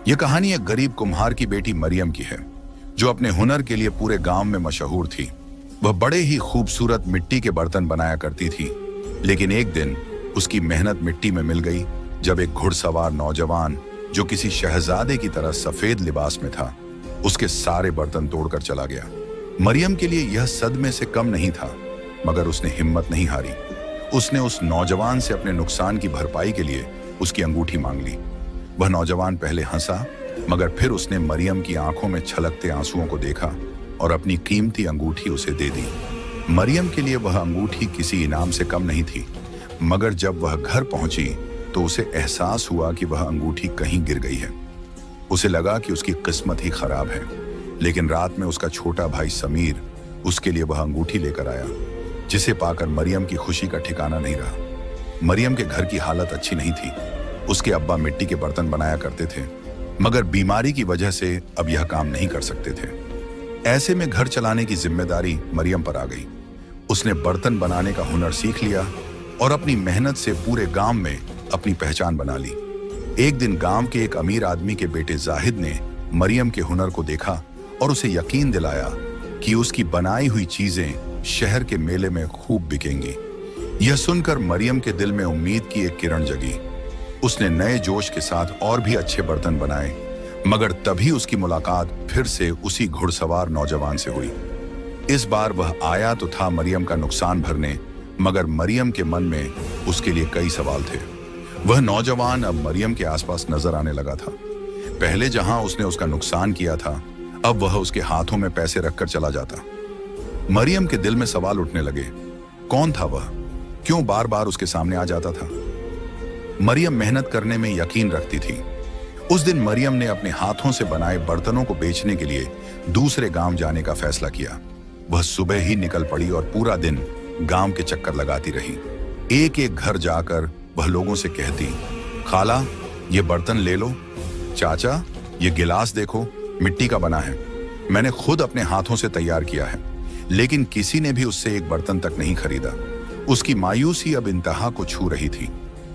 यह कहानी एक गरीब कुम्हार की बेटी मरियम की है, जो अपने हुनर के लिए पूरे गांव में मशहूर थी। वह बड़े ही खूबसूरत मिट्टी के बर्तन बनाया करती थी, लेकिन एक दिन उसकी मेहनत मिट्टी में मिल गई जब एक घुड़सवार नौजवान, जो किसी शहजादे की तरह सफेद लिबास में था, उसके सारे बर्तन तोड़कर चला गया। मरियम के लिए यह सदमे से कम नहीं था, मगर उसने हिम्मत नहीं हारी। उसने उस नौजवान से अपने नुकसान की भरपाई के लिए उसकी अंगूठी मांग ली। वह नौजवान पहले हंसा, मगर फिर उसने मरियम की आंखों में छलकते आंसुओं को देखा और अपनी कीमती अंगूठी उसे दे दी। मरियम के लिए वह अंगूठी किसी इनाम से कम नहीं थी, मगर जब वह घर पहुंची तो उसे एहसास हुआ कि वह अंगूठी कहीं गिर गई है। उसे लगा कि उसकी किस्मत ही खराब है, लेकिन रात में उसका छोटा भाई समीर उसके लिए वह अंगूठी लेकर आया, जिसे पाकर मरियम की खुशी का ठिकाना नहीं रहा। मरियम के घर की हालत अच्छी नहीं थी। उसके अब्बा मिट्टी के बर्तन बनाया करते थे, मगर बीमारी की वजह से अब यह काम नहीं कर सकते थे। ऐसे में घर चलाने की जिम्मेदारी मरियम पर आ गई। उसने बर्तन बनाने का हुनर सीख लिया और अपनी मेहनत से पूरे गांव में अपनी पहचान बना ली। एक दिन गांव के एक अमीर आदमी के बेटे जाहिद ने मरियम के हुनर को देखा और उसे यकीन दिलाया कि उसकी बनाई हुई चीजें शहर के मेले में खूब बिकेंगी। यह सुनकर मरियम के दिल में उम्मीद की एक किरण जगी। उसने नए जोश के साथ और भी अच्छे बर्तन बनाए, मगर तभी उसकी मुलाकात फिर से उसी घुड़सवार नौजवान से हुई। इस बार वह आया तो था मरियम का नुकसान भरने, मगर मरियम के मन में उसके लिए कई सवाल थे। वह नौजवान अब मरियम के आसपास नजर आने लगा था। पहले जहां उसने उसका नुकसान किया था, अब वह उसके हाथों में पैसे रखकर चला जाता। मरियम के दिल में सवाल उठने लगे, कौन था वह? क्यों बार बार उसके सामने आ जाता था? मरियम मेहनत करने में यकीन रखती थी। उस दिन मरियम ने अपने हाथों से बनाए बर्तनों को बेचने के लिए दूसरे गांव जाने का फैसला किया। वह सुबह ही निकल पड़ी और पूरा दिन गांव के चक्कर लगाती रही। एक एक घर जाकर वह लोगों से कहती, खाला ये बर्तन ले लो, चाचा ये गिलास देखो, मिट्टी का बना है, मैंने खुद अपने हाथों से तैयार किया है। लेकिन किसी ने भी उससे एक बर्तन तक नहीं खरीदा। उसकी मायूसी अब इंतहा को छू रही थी।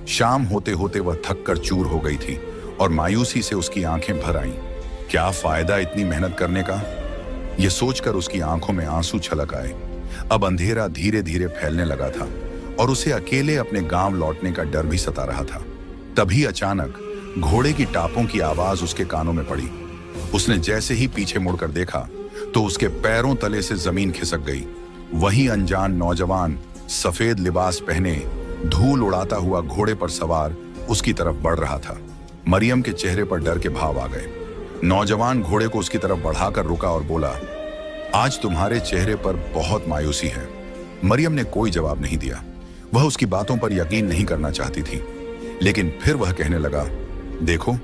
शाम होते होते वह थक कर चूर हो गई थी और मायूसी से उसकी आंखें भर आईं। क्या फायदा इतनी मेहनत करने का? यह सोचकर उसकी आंखों में आंसू छलक आए। अब अंधेरा धीरे धीरे फैलने लगा था और उसे अकेले अपने गांव लौटने का डर भी सता रहा था। तभी अचानक घोड़े की टापों की आवाज उसके कानों में पड़ी। उसने जैसे ही पीछे मुड़कर देखा तो उसके पैरों तले से जमीन खिसक गई। वही अनजान नौजवान सफेद लिबास पहने धूल उड़ाता हुआ घोड़े पर सवार उसकी तरफ बढ़ रहा था। मरियम के चेहरे पर डर के भाव आ गए। नौजवान घोड़े को उसकी तरफ बढ़ाकर रुका और बोला, आज तुम्हारे चेहरे पर बहुत मायूसी है। मरियम ने कोई जवाब नहीं दिया। वह उसकी बातों पर यकीन नहीं करना चाहती थी। लेकिन फिर वह कहने लगा, देखो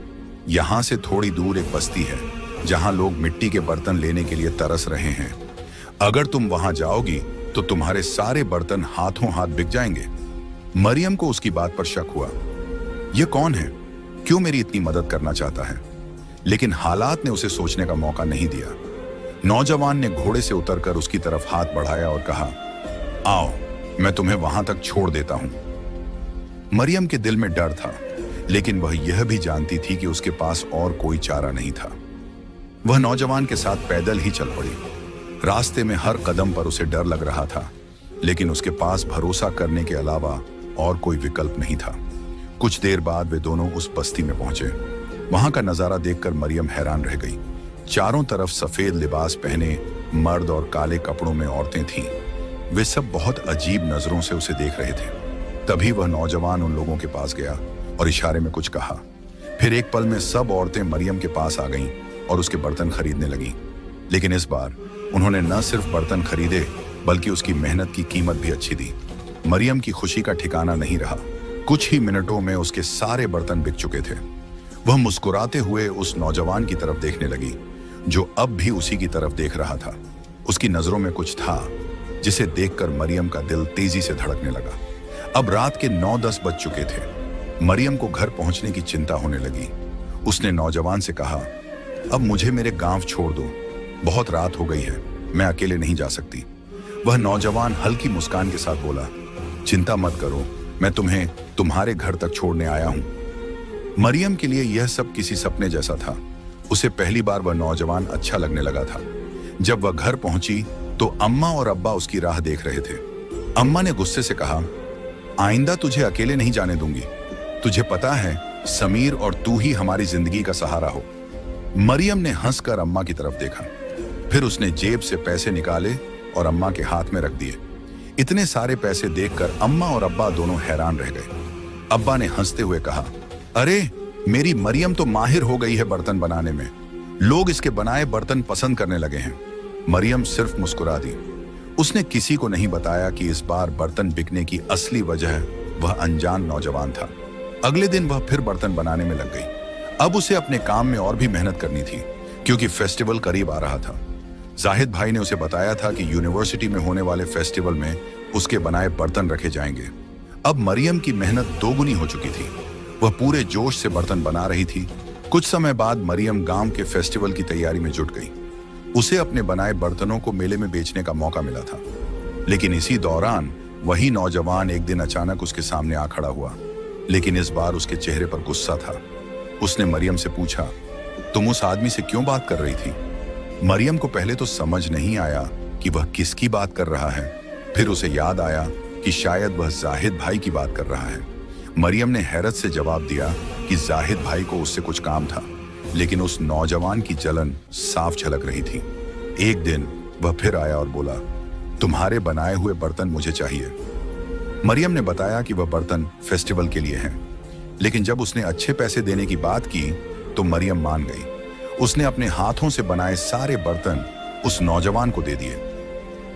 यहां से थोड़ी दूर एक बस्ती है जहां लोग मिट्टी के बर्तन लेने के लिए तरस रहे हैं। अगर तुम वहां जाओगी तो तुम्हारे सारे बर्तन हाथों हाथ बिक जाएंगे। मरियम को उसकी बात पर शक हुआ। यह कौन है? क्यों मेरी इतनी मदद करना चाहता है? लेकिन हालात ने उसे सोचने का मौका नहीं दिया। नौजवान ने घोड़े से उतरकर उसकी तरफ हाथ बढ़ाया और कहा, आओ मैं तुम्हें वहां तक छोड़ देता हूं। मरियम के दिल में डर था, लेकिन वह यह भी जानती थी कि उसके पास और कोई चारा नहीं था। वह नौजवान के साथ पैदल ही चल पड़ी। रास्ते में हर कदम पर उसे डर लग रहा था, लेकिन उसके पास भरोसा करने के अलावा और कोई विकल्प नहीं था। कुछ देर बाद वे दोनों उस बस्ती में पहुंचे। वहां का नजारा देखकर मरियम हैरान रह गई। चारों तरफ सफेद लिबास पहने मर्द और काले कपड़ों में औरतें थीं। वे सब बहुत अजीब नजरों से उसे देख रहे थे। तभी वह नौजवान उन लोगों के पास गया और इशारे में कुछ कहा। फिर एक पल में सब औरतें मरियम के पास आ गईं और उसके बर्तन खरीदने लगीं। लेकिन इस बार उन्होंने न सिर्फ बर्तन खरीदे, बल्कि उसकी मेहनत की कीमत भी अच्छी दी। मरियम की खुशी का ठिकाना नहीं रहा। कुछ ही मिनटों में उसके सारे बर्तन बिक चुके थे। वह मुस्कुराते हुए उस नौजवान की तरफ देखने लगी, जो अब भी उसी की तरफ देख रहा था। उसकी नजरों में कुछ था जिसे देखकर मरियम का दिल तेजी से धड़कने लगा। अब रात के 9-10 बज चुके थे। मरियम को घर पहुंचने की चिंता होने लगी। उसने नौजवान से कहा, अब मुझे मेरे गांव छोड़ दो, बहुत रात हो गई है, मैं अकेले नहीं जा सकती। वह नौजवान हल्की मुस्कान के साथ बोला, चिंता मत करो, मैं तुम्हें तुम्हारे घर तक छोड़ने आया हूं। मरियम के लिए यह सब किसी सपने जैसा था। उसे पहली बार वह नौजवान अच्छा लगने लगा था। जब वह घर पहुंची तो अम्मा और अब्बा उसकी राह देख रहे थे। अम्मा ने गुस्से से कहा, आइंदा तुझे अकेले नहीं जाने दूंगी। तुझे पता है समीर और तू ही हमारी जिंदगी का सहारा हो। मरियम ने हंसकर अम्मा की तरफ देखा, फिर उसने जेब से पैसे निकाले और अम्मा के हाथ में रख दिए। इतने सारे पैसे देखकर अम्मा और अब्बा दोनों हैरान रह गए। अब्बा ने हंसते हुए कहा, अरे मेरी मरियम तो माहिर हो गई है बर्तन बनाने में। लोग इसके बनाए बर्तन पसंद करने लगे हैं। मरियम सिर्फ मुस्कुरा दी। उसने किसी को नहीं बताया कि इस बार बर्तन बिकने की असली वजह वह अनजान नौजवान था। अगले दिन वह फिर बर्तन बनाने में लग गई। अब उसे अपने काम में और भी मेहनत करनी थी क्योंकि फेस्टिवल करीब आ रहा था। जाहिद भाई ने उसे बताया था कि यूनिवर्सिटी में होने वाले फेस्टिवल में उसके बनाए बर्तन रखे जाएंगे। अब मरियम की मेहनत दोगुनी हो चुकी थी। वह पूरे जोश से बर्तन बना रही थी। कुछ समय बाद मरियम गांव के फेस्टिवल की तैयारी में जुट गई। उसे अपने बनाए बर्तनों को मेले में बेचने का मौका मिला था। लेकिन इसी दौरान वही नौजवान एक दिन अचानक उसके सामने आ खड़ा हुआ, लेकिन इस बार उसके चेहरे पर गुस्सा था। उसने मरियम से पूछा, तुम उस आदमी से क्यों बात कर रही थी? मरियम को पहले तो समझ नहीं आया कि वह किसकी बात कर रहा है। फिर उसे याद आया कि शायद वह जाहिद भाई की बात कर रहा है। मरियम ने हैरत से जवाब दिया कि जाहिद भाई को उससे कुछ काम था, लेकिन उस नौजवान की जलन साफ झलक रही थी। एक दिन वह फिर आया और बोला, तुम्हारे बनाए हुए बर्तन मुझे चाहिए। मरियम ने बताया कि वह बर्तन फेस्टिवल के लिए हैं, लेकिन जब उसने अच्छे पैसे देने की बात की तो मरियम मान गई। उसने अपने हाथों से बनाए सारे बर्तन उस नौजवान को दे दिए।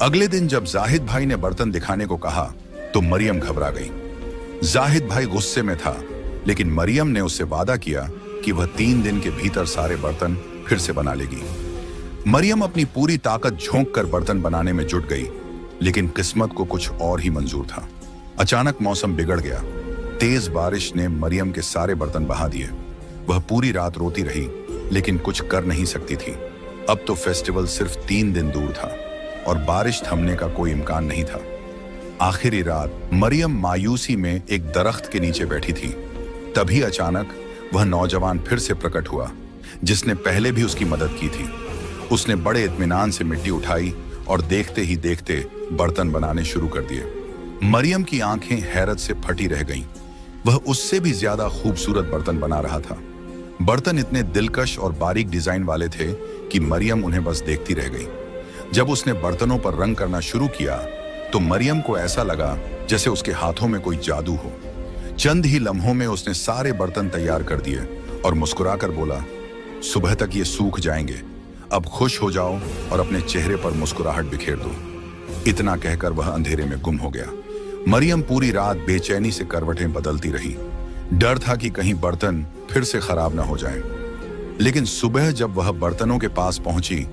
अगले दिन जब जाहिद भाई ने बर्तन दिखाने को कहा तो मरियम घबरा गई। जाहिद भाई गुस्से में था, लेकिन मरियम ने उससे वादा किया कि वह 3 दिन के भीतर सारे बर्तन फिर से बना लेगी। मरियम अपनी पूरी ताकत झोंक कर बर्तन बनाने में जुट गई, लेकिन किस्मत को कुछ और ही मंजूर था। अचानक मौसम बिगड़ गया। तेज बारिश ने मरियम के सारे बर्तन बहा दिए। वह पूरी रात रोती रही, लेकिन कुछ कर नहीं सकती थी। अब तो फेस्टिवल सिर्फ 3 दिन दूर था और बारिश थमने का कोई इम्कान नहीं था। आखिरी रात मरियम मायूसी में एक दरख्त के नीचे बैठी थी। तभी अचानक वह नौजवान फिर से प्रकट हुआ, जिसने पहले भी उसकी मदद की थी। उसने बड़े इत्मीनान से मिट्टी उठाई और देखते ही देखते बर्तन बनाने शुरू कर दिए। मरियम की आंखें हैरत से फटी रह गईं। वह उससे भी ज्यादा खूबसूरत बर्तन बना रहा था। बर्तन इतने दिलकश और बारीक डिजाइन वाले थे कि मरियम उन्हें बस देखती रह गई। जब उसने बर्तनों पर रंग करना शुरू किया तो मरियम को ऐसा लगा जैसे उसके हाथों में कोई जादू हो। चंद ही लम्हों में उसने सारे बर्तन तैयार कर दिए और मुस्कुराकर बोला, सुबह तक ये सूख जाएंगे। अब खुश हो जाओ और अपने चेहरे पर मुस्कुराहट बिखेर दो। इतना कहकर वह अंधेरे में गुम हो गया। मरियम पूरी रात बेचैनी से करवटें बदलती रही। डर था कि कहीं बर्तन फिर से खराब ना हो जाएं। लेकिन सुबह जब वह बर्तनों के पास पहुंची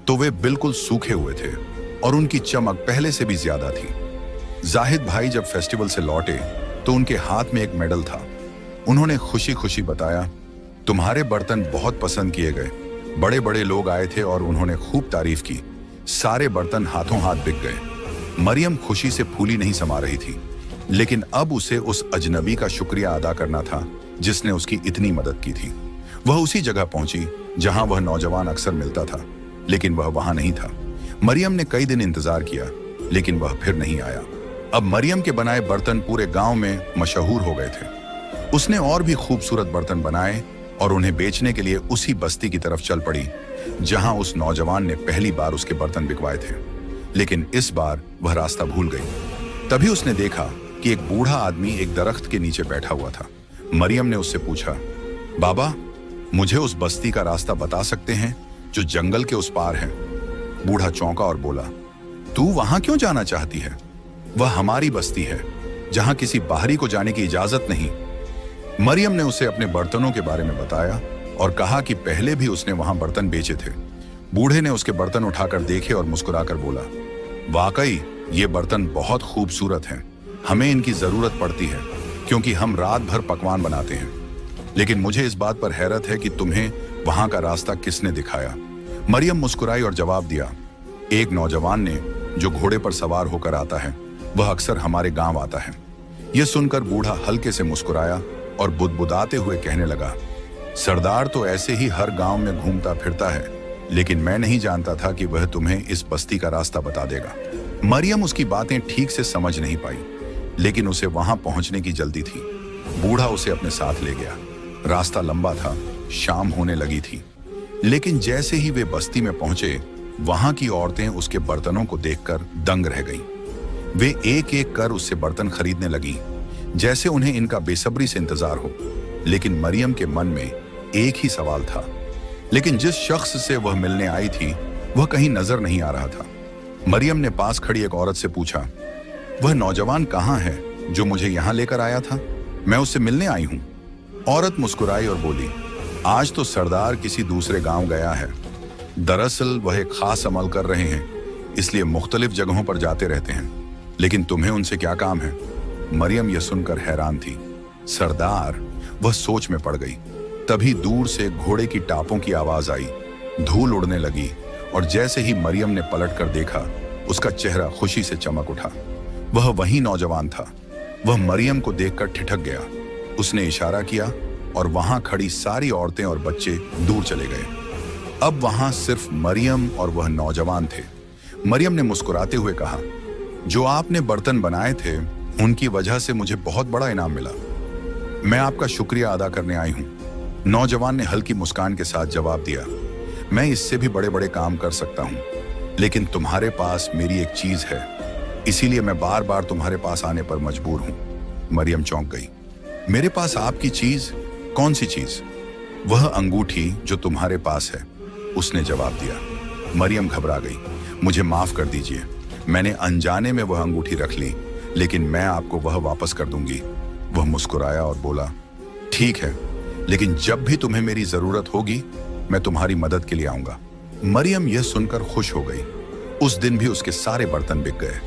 तो वे बिल्कुल सूखे हुए थे और उनकी चमक पहले से भी ज्यादा थी। जाहिद भाई जब फेस्टिवल से लौटे तो उनके हाथ में एक मेडल था। उन्होंने खुशी खुशी बताया, तुम्हारे बर्तन बहुत पसंद किए गए। बड़े बड़े लोग आए थे और उन्होंने खूब तारीफ की। सारे बर्तन हाथों हाथ बिक गए। मरियम खुशी से फूली नहीं समा रही थी, लेकिन अब उसे उस अजनबी का शुक्रिया अदा करना था जिसने उसकी इतनी मदद की थी। वह उसी जगह पहुंची जहां वह नौजवान अक्सर मिलता था, लेकिन वह वहां नहीं था। मरियम ने कई दिन इंतजार किया, लेकिन वह फिर नहीं आया। अब मरियम के बनाए बर्तन पूरे गांव में मशहूर हो गए थे। उसने और भी खूबसूरत बर्तन बनाए और उन्हें बेचने के लिए उसी बस्ती की तरफ चल पड़ी जहां उस नौजवान ने पहली बार उसके बर्तन बिकवाए थे। लेकिन इस बार वह रास्ता भूल गई। तभी उसने देखा कि एक बूढ़ा आदमी एक दरख्त के नीचे बैठा हुआ था। मरियम ने उससे पूछा, बाबा, मुझे उस बस्ती का रास्ता बता सकते हैं जो जंगल के उस पार है? बूढ़ा चौंका और बोला, तू वहां क्यों जाना चाहती है? वह हमारी बस्ती है जहां किसी बाहरी को जाने की इजाजत नहीं। मरियम ने उसे अपने बर्तनों के बारे में बताया और कहा कि पहले भी उसने वहां बर्तन बेचे थे। बूढ़े ने उसके बर्तन उठाकर देखे और मुस्कुराकर बोला, वाकई ये बर्तन बहुत खूबसूरत हैं। हमें इनकी जरूरत पड़ती है क्योंकि हम रात भर पकवान बनाते हैं। लेकिन मुझे इस बात पर हैरत है कि तुम्हें वहां का रास्ता किसने दिखाया? मरियम मुस्कुराई और जवाब दिया, एक नौजवान ने जो घोड़े पर सवार होकर आता है। वह अक्सर हमारे गांव आता है। यह सुनकर बूढ़ा हल्के से मुस्कुराया और बुदबुदाते हुए कहने लगा, सरदार तो ऐसे ही हर गांव में घूमता फिरता है, लेकिन मैं नहीं जानता था कि वह तुम्हें इस बस्ती का रास्ता बता देगा। मरियम उसकी बातें ठीक से समझ नहीं पाई, लेकिन उसे वहां पहुंचने की जल्दी थी। बूढ़ा उसे अपने साथ ले गया। रास्ता लंबा था, शाम होने लगी थी, लेकिन जैसे ही वे बस्ती में पहुंचे, वहां की औरतें उसके बर्तनों को देखकर दंग रह गईं। वे एक एक कर उससे बर्तन खरीदने लगीं, जैसे उन्हें इनका बेसब्री से इंतजार हो। लेकिन मरियम के मन में एक ही सवाल था, लेकिन जिस शख्स से वह मिलने आई थी वह कहीं नजर नहीं आ रहा था। मरियम ने पास खड़ी एक औरत से पूछा, वह नौजवान कहाँ है जो मुझे यहां लेकर आया था? मैं उससे मिलने आई हूं। औरत मुस्कुराई और बोली, आज तो सरदार किसी दूसरे गांव गया है। दरअसल वह एक खास अमल कर रहे हैं, इसलिए मुख्तलिफ जगहों पर जाते रहते हैं। लेकिन तुम्हें उनसे क्या काम है? मरियम यह सुनकर हैरान थी। सरदार? वह सोच में पड़ गई। तभी दूर से घोड़े की टापों की आवाज आई, धूल उड़ने लगी, और जैसे ही मरियम ने पलटकर देखा, उसका चेहरा खुशी से चमक उठा। वह वही नौजवान था। वह मरियम को देखकर ठिठक गया। उसने इशारा किया और वहां खड़ी सारी औरतें और बच्चे दूर चले गए। अब वहां सिर्फ मरियम और वह नौजवान थे। मरियम ने मुस्कुराते हुए कहा, जो आपने बर्तन बनाए थे उनकी वजह से मुझे बहुत बड़ा इनाम मिला। मैं आपका शुक्रिया अदा करने आई हूं। नौजवान ने हल्की मुस्कान के साथ जवाब दिया, मैं इससे भी बड़े बड़े काम कर सकता हूं, लेकिन तुम्हारे पास मेरी एक चीज है, इसीलिए मैं बार बार तुम्हारे पास आने पर मजबूर हूं। मरियम चौंक गई। मेरे पास आपकी चीज? कौन सी चीज? वह अंगूठी जो तुम्हारे पास है, उसने जवाब दिया। मरियम घबरा गई। मुझे माफ कर दीजिए, मैंने अनजाने में वह अंगूठी रख ली, लेकिन मैं आपको वह वापस कर दूंगी। वह मुस्कुराया और बोला, ठीक है, लेकिन जब भी तुम्हें मेरी जरूरत होगी मैं तुम्हारी मदद के लिए आऊंगा। मरियम यह सुनकर खुश हो गई। उस दिन भी उसके सारे बर्तन बिक गए।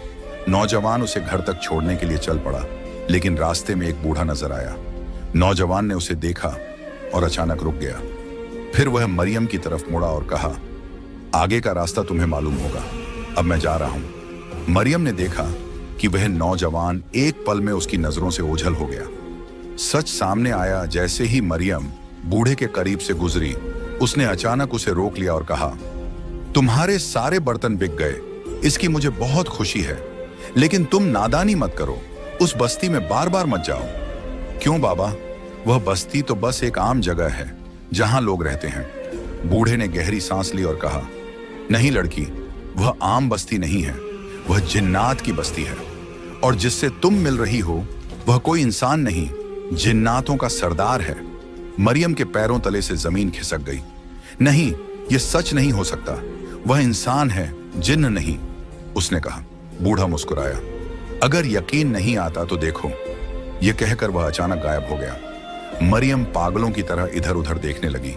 नौजवान उसे घर तक छोड़ने के लिए चल पड़ा, लेकिन रास्ते में एक बूढ़ा नजर आया। नौजवान ने उसे देखा और अचानक रुक गया। फिर वह मरियम की तरफ मुड़ा और कहा, आगे का रास्ता तुम्हें मालूम होगा, अब मैं जा रहा हूं। मरियम ने देखा कि वह नौजवान एक पल में उसकी नजरों से ओझल हो गया। सच सामने आया। जैसे ही मरियम बूढ़े के करीब से गुजरी, उसने अचानक उसे रोक लिया और कहा, तुम्हारे सारे बर्तन बिक गए, इसकी मुझे बहुत खुशी है, लेकिन तुम नादानी मत करो, उस बस्ती में बार बार मत जाओ। क्यों बाबा? वह बस्ती तो बस एक आम जगह है जहां लोग रहते हैं। बूढ़े ने गहरी सांस ली और कहा, नहीं लड़की, वह आम बस्ती नहीं है, वह जिन्नात की बस्ती है, और जिससे तुम मिल रही हो वह कोई इंसान नहीं, जिन्नातों का सरदार है। मरियम के पैरों तले से जमीन खिसक गई। नहीं, यह सच नहीं हो सकता, वह इंसान है, जिन्न नहीं, उसने कहा। बूढ़ा मुस्कुराया, अगर यकीन नहीं आता तो देखो। यह कहकर वह अचानक गायब हो गया। मरियम पागलों की तरह इधर उधर देखने लगी।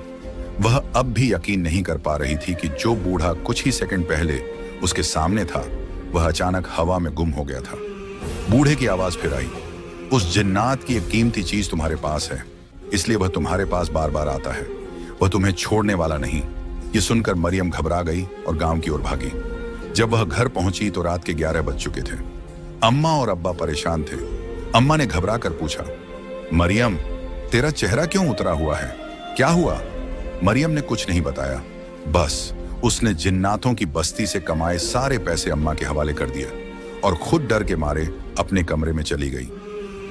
वह अब भी यकीन नहीं कर पा रही थी कि जो बूढ़ा कुछ ही सेकंड पहले उसके सामने था, वह अचानक हवा में गुम हो गया था। बूढ़े की आवाज फिर आई, उस जिन्नात की एक कीमती चीज तुम्हारे पास है, इसलिए वह तुम्हारे पास बार बार आता है, वह तुम्हें छोड़ने वाला नहीं। ये सुनकर मरियम घबरा गई और गांव की ओर भागी। जब वह घर पहुंची तो रात के 11 बज चुके थे। अम्मा और अब्बा परेशान थे। अम्मा ने घबरा कर पूछा, मरियम, तेरा चेहरा क्यों उतरा हुआ है? क्या हुआ? मरियम ने कुछ नहीं बताया, बस उसने जिन्नातों की बस्ती से कमाए सारे पैसे अम्मा के हवाले कर दिए और खुद डर के मारे अपने कमरे में चली गई।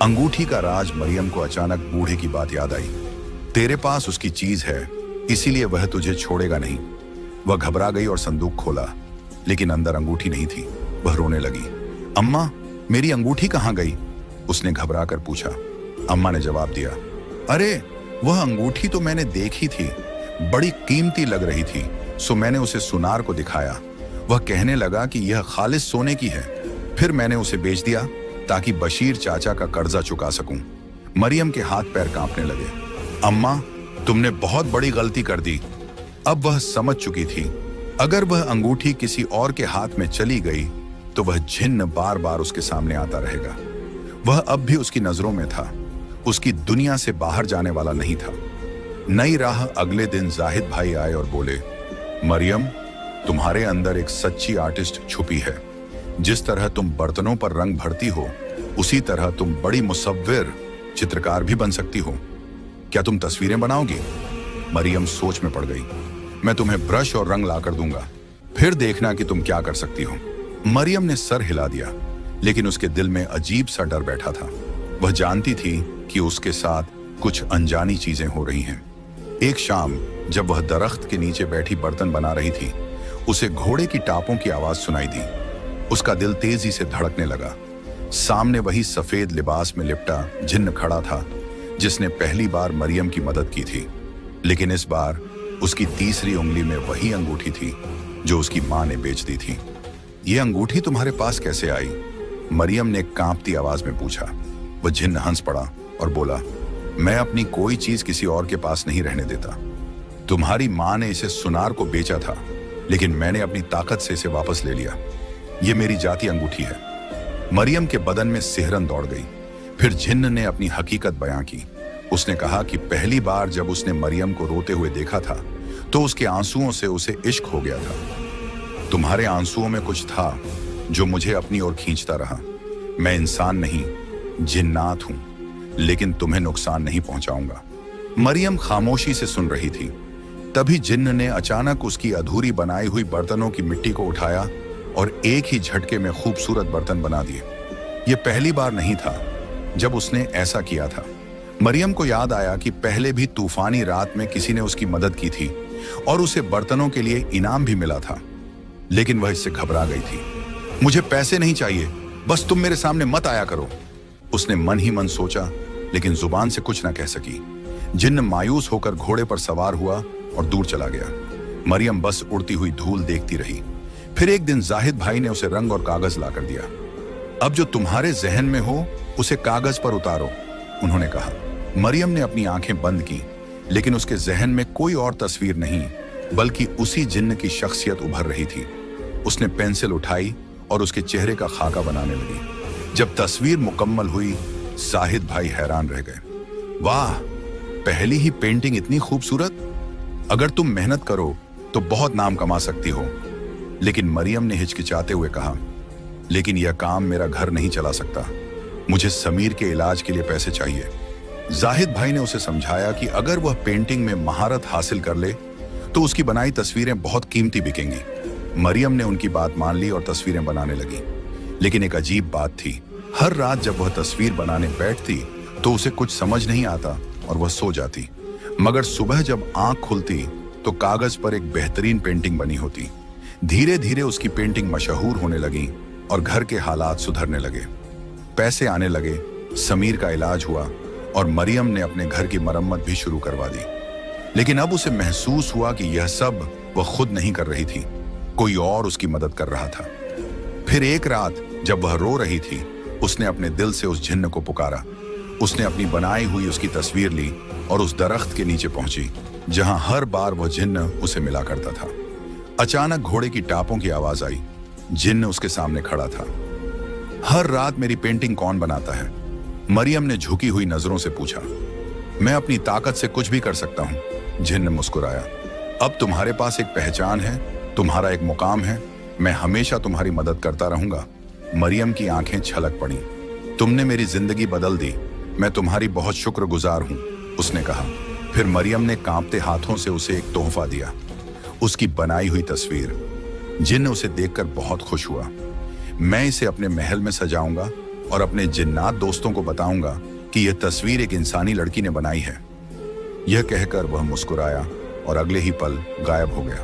अंगूठी का राज मरियम को अचानक बूढ़े की बात याद आई। तेरे पास उसकी चीज है, इसीलिए वह तुझे छोड़ेगा नहीं। वह घबरा गई और संदूक खोला, लेकिन अंदर अंगूठी नहीं थी। वह रोने लगी। अम्मा, मेरी अंगूठी कहाँ गई? उसने घबरा कर पूछा। अम्मा ने जवाब दिया, अरे वह अंगूठी तो मैंने देखी थी, बड़ी कीमती लग रही थी, सो मैंने उसे सुनार को दिखाया। वह कहने लगा कि यह खालिस सोने की है। फिर मैंने उसे बेच दिया ताकि बशीर चाचा का कर्जा चुका सकूं। मरियम के हाथ पैर कांपने लगे। अम्मा, तुमने बहुत बड़ी गलती कर दी। अब वह समझ चुकी थी, अगर वह अंगूठी किसी और के हाथ में चली गई तो वह जिन्न बार बार उसके सामने आता रहेगा। वह अब भी उसकी नजरों में था, उसकी दुनिया से बाहर जाने वाला नहीं था। नई राह अगले दिन जाहिद भाई आए और बोले, मरियम, तुम्हारे अंदर एक सच्ची आर्टिस्ट छुपी है। जिस तरह तुम बर्तनों पर रंग भरती हो, उसी तरह तुम बड़ी मुसव्विर चित्रकार भी बन सकती हो। क्या तुम तस्वीरें बनाओगी? मरियम सोच में पड़ गई। मैं तुम्हें ब्रश और रंग लाकर दूंगा, फिर देखना कि तुम क्या कर सकती हो। मरियम ने सर हिला दिया, लेकिन उसके दिल में अजीब सा डर बैठा था। वह जानती थी कि उसके साथ कुछ अनजानी चीजें हो रही हैं। एक शाम जब वह दरख्त के नीचे बैठी बर्तन बना रही थी, उसे घोड़े की टापों की आवाज सुनाई दी। उसका दिल तेजी से धड़कने लगा। सामने वही सफेद लिबास में लिपटा जिन्न खड़ा था, जिसने पहली बार मरियम की मदद की थी। लेकिन इस बार उसकी तीसरी उंगली में वही अंगूठी थी जो उसकी मां ने बेच दी थी। ये अंगूठी तुम्हारे पास कैसे आई? मरियम ने कांपती आवाज में पूछा। वह जिन्न हंस पड़ा और बोला, मैं अपनी कोई चीज किसी और के पास नहीं रहने देता। तुम्हारी मां ने इसे सुनार को बेचा था, लेकिन मैंने अपनी ताकत से इसे वापस ले लिया। ये मेरी जाती अंगूठी है। मरियम के बदन में सिहरन दौड़ गई। फिर जिन्न ने अपनी हकीकत बयां की। उसने कहा कि पहली बार जब उसने मरियम को रोते हुए देखा था, तो उसके आंसुओं से उसे इश्क हो गया था। तुम्हारे आंसुओं में कुछ था जो मुझे अपनी ओर खींचता रहा। मैं इंसान नहीं, जिन्नात हूं, लेकिन तुम्हें नुकसान नहीं पहुंचाऊंगा। मरियम खामोशी से सुन रही थी। तभी जिन्न ने अचानक उसकी अधूरी बनाई हुई बर्तनों की मिट्टी को उठाया और एक ही झटके में खूबसूरत बर्तन बना दिए। यह पहली बार नहीं था जब उसने ऐसा किया था। मरियम को याद आया कि पहले भी तूफानी रात में किसी ने उसकी मदद की थी और उसे बर्तनों के लिए इनाम भी मिला था, लेकिन वह इससे घबरा गई थी। मुझे पैसे नहीं चाहिए, बस तुम मेरे सामने मत आया करो, उसने मन ही मन सोचा, लेकिन जुबान से कुछ ना कह सकी। जिन्न मायूस होकर घोड़े पर सवार हुआ और दूर चला गया। मरियम बस उड़ती हुई धूल देखती रही। फिर एक दिन जाहिद भाई ने उसे रंग और कागज लाकर दिया। अब जो तुम्हारे जहन में हो उसे कागज पर उतारो, उन्होंने कहा। मरियम ने अपनी आंखें बंद की, लेकिन उसके जहन में कोई और तस्वीर नहीं, बल्कि उसी जिन्न की शख्सियत उभर रही थी। उसने पेंसिल उठाई और उसके चेहरे का खाका बनाने लगी। जब तस्वीर मुकम्मल हुई, जाहिद भाई हैरान रह गए। वाह, पहली ही पेंटिंग इतनी खूबसूरत! अगर तुम मेहनत करो तो बहुत नाम कमा सकती हो। लेकिन मरियम ने हिचकिचाते हुए कहा, लेकिन यह काम मेरा घर नहीं चला सकता। मुझे समीर के इलाज के लिए पैसे चाहिए। जाहिद भाई ने उसे समझाया कि अगर वह पेंटिंग में महारत हासिल कर ले तो उसकी बनाई तस्वीरें बहुत कीमती बिकेंगी। मरियम ने उनकी बात मान ली और तस्वीरें बनाने लगी। लेकिन एक अजीब बात थी, हर रात जब वह तस्वीर बनाने बैठती तो उसे कुछ समझ नहीं आता और वह सो जाती। मगर सुबह जब आंख खुलती तो कागज पर एक बेहतरीन पेंटिंग बनी होती। धीरे धीरे उसकी पेंटिंग मशहूर होने लगी और घर के हालात सुधरने लगे। पैसे आने लगे, समीर का इलाज हुआ और मरियम ने अपने घर की मरम्मत भी शुरू करवा दी। लेकिन अब उसे महसूस हुआ कि यह सब वह खुद नहीं कर रही थी, कोई और उसकी मदद कर रहा था। फिर एक रात जब वह रो रही थी, उसने अपने दिल से उस जिन्न को पुकारा। उसने अपनी बनाई हुई उसकी तस्वीर ली और उस दरख्त के नीचे पहुंची जहां हर बार वह जिन्न उसे मिला करता था। अचानक घोड़े की टापों की आवाज आई। जिन्न उसके सामने खड़ा था। हर रात मेरी पेंटिंग कौन बनाता है? मरियम ने झुकी हुई नजरों से पूछा। मैं अपनी ताकत से कुछ भी कर सकता हूं, जिन्न मुस्कुराया। अब तुम्हारे पास एक पहचान है, तुम्हारा एक मुकाम है, मैं हमेशा तुम्हारी मदद करता रहूंगा। मरियम की आंखें छलक पड़ी। तुमने मेरी जिंदगी बदल दी, मैं तुम्हारी बहुत शुक्रगुजार हूं, उसने कहा। फिर मरियम ने कांपते हाथों से उसे एक तोहफा दिया, उसकी बनाई हुई तस्वीर। जिन्न उसे देखकर बहुत खुश हुआ। मैं इसे अपने महल में सजाऊंगा और अपने जिन्नात दोस्तों को बताऊंगा कि यह तस्वीर एक इंसानी लड़की ने बनाई है। यह कहकर वह मुस्कुराया और अगले ही पल गायब हो गया।